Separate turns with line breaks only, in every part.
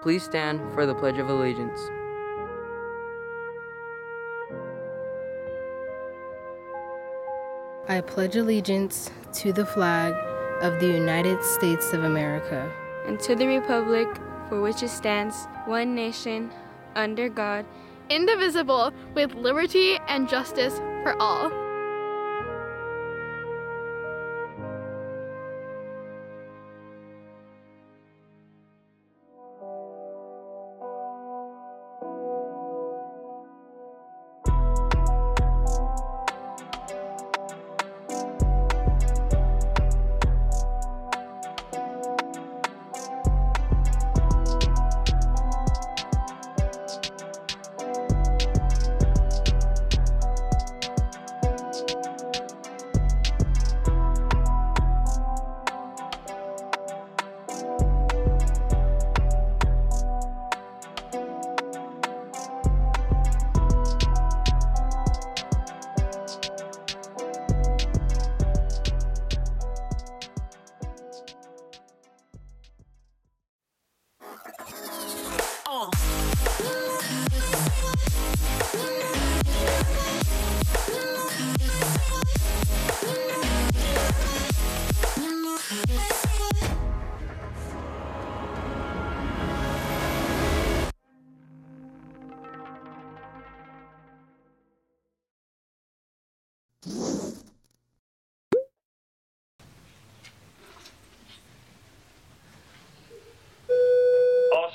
Please stand for the Pledge of Allegiance.
I pledge allegiance to the flag of the United States of America
and to the republic for which it stands, one nation, under God,
indivisible, with liberty and justice for all.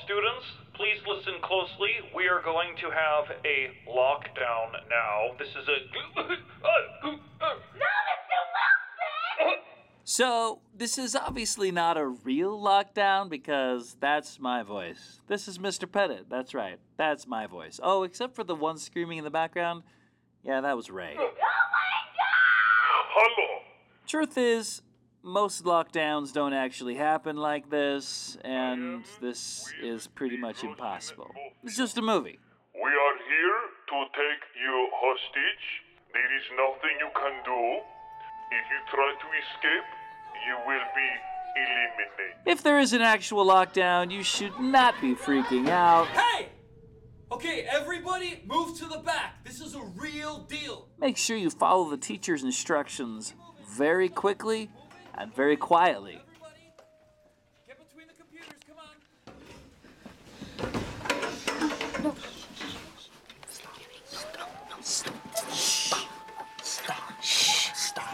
Students, please listen closely. We are going to have a lockdown now. This is a...
So, this is obviously not a real lockdown because that's my voice. This is Mr. Pettit. That's right. That's my voice. Oh, except for the one screaming in the background. Yeah, that was Ray.
Oh my God! Hello.
Truth is, most lockdowns don't actually happen like this, and this is pretty much impossible. It's just a movie.
We are here to take you hostage. There is nothing you can do. If you try to escape, you will be eliminated.
If there is an actual lockdown, you should not be freaking out.
Hey! Okay, everybody move to the back. This is a real deal.
Make sure you follow the teacher's instructions very quickly and very quietly.
Everybody, get between the computers, come on.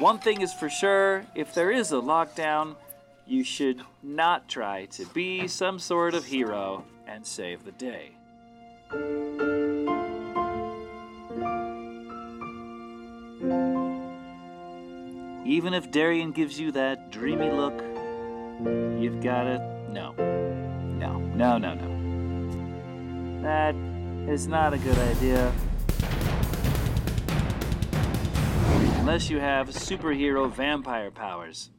One thing is for sure, if there is a lockdown, you should not try to be some sort of hero and save the day. Even if Darian gives you that dreamy look, you've got to... No. That is not a good idea. Unless you have superhero vampire powers.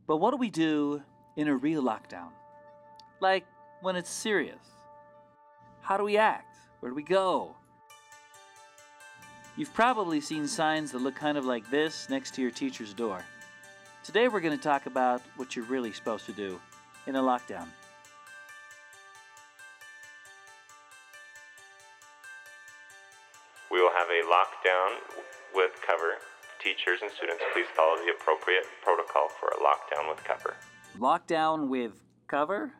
But what do we do in a real lockdown? Like, when it's serious? How do we act? Where do we go? You've probably seen signs that look kind of like this next to your teacher's door. Today we're going to talk about what you're really supposed to do in a lockdown.
We will have a lockdown with cover. Teachers and students, please follow the appropriate protocol for a lockdown with cover.
Lockdown with cover?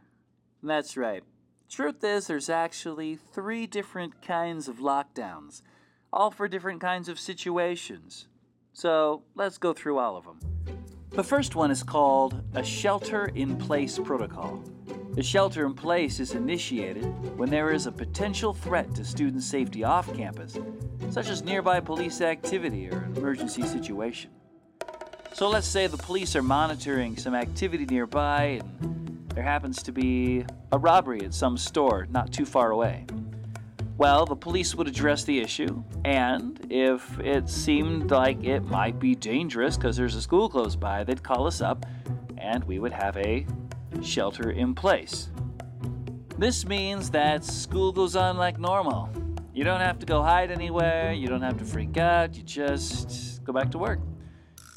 That's right. Truth is, there's actually 3 different kinds of lockdowns, all for different kinds of situations. So let's go through all of them. The first one is called a shelter-in-place protocol. The shelter-in-place is initiated when there is a potential threat to student safety off campus, such as nearby police activity or an emergency situation. So let's say the police are monitoring some activity nearby and there happens to be a robbery at some store not too far away. Well, the police would address the issue, and if it seemed like it might be dangerous because there's a school close by, they'd call us up and we would have a shelter in place. This means that school goes on like normal. You don't have to go hide anywhere, you don't have to freak out, you just go back to work.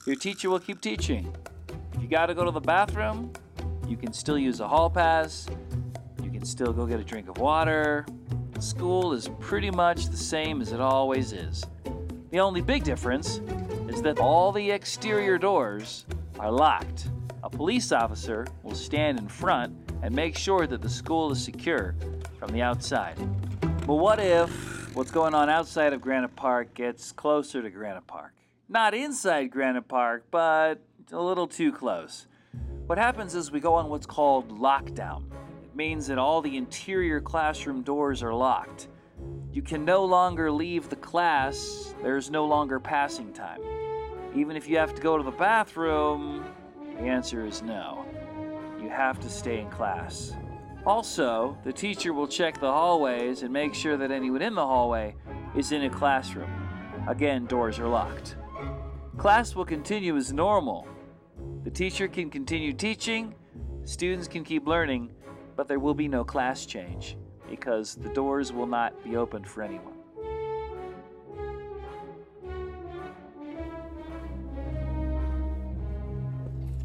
Your teacher will keep teaching. If you gotta go to the bathroom, you can still use a hall pass. You still go get a drink of water. School is pretty much the same as it always is. The only big difference is that all the exterior doors are locked. A police officer will stand in front and make sure that the school is secure from the outside. But what if what's going on outside of Granite Park gets closer to Granite Park? Not inside Granite Park, but a little too close. What happens is we go on what's called lockdown. It means that all the interior classroom doors are locked. You can no longer leave the class. There's no longer passing time. Even if you have to go to the bathroom, the answer is no. You have to stay in class. Also, the teacher will check the hallways and make sure that anyone in the hallway is in a classroom. Again, doors are locked. Class will continue as normal. The teacher can continue teaching, students can keep learning, but there will be no class change because the doors will not be opened for anyone.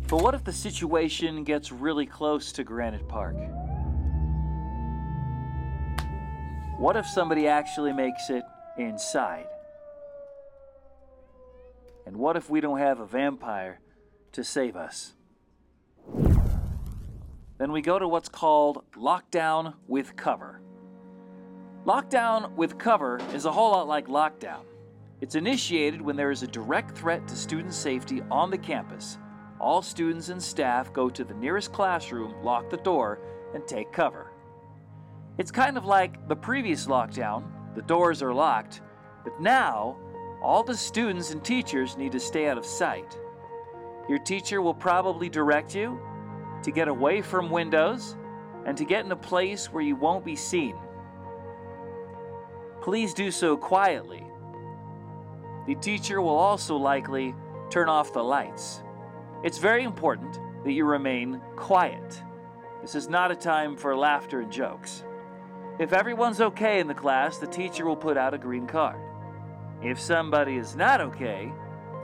But what if the situation gets really close to Granite Park? What if somebody actually makes it inside? And what if we don't have a vampire to save us? Then we go to what's called lockdown with cover. Lockdown with cover is a whole lot like lockdown. It's initiated when there is a direct threat to student safety on the campus. All students and staff go to the nearest classroom, lock the door, and take cover. It's kind of like the previous lockdown. The doors are locked, but now all the students and teachers need to stay out of sight. Your teacher will probably direct you to get away from windows and to get in a place where you won't be seen. Please do so quietly. The teacher will also likely turn off the lights. It's very important that you remain quiet. This is not a time for laughter and jokes. If everyone's okay in the class, the teacher will put out a green card. If somebody is not okay,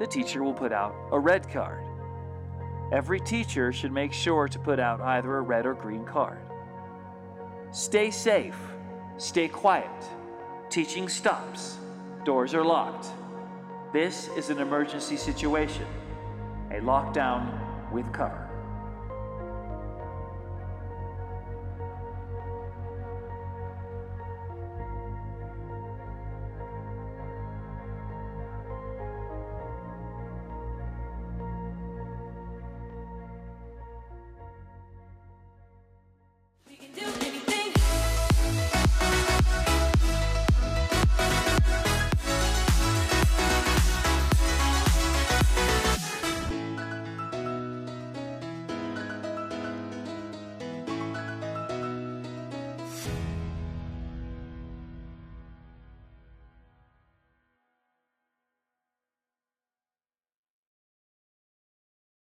the teacher will put out a red card. Every teacher should make sure to put out either a red or green card. Stay safe. Stay quiet. Teaching stops. Doors are locked. This is an emergency situation. A lockdown with cover.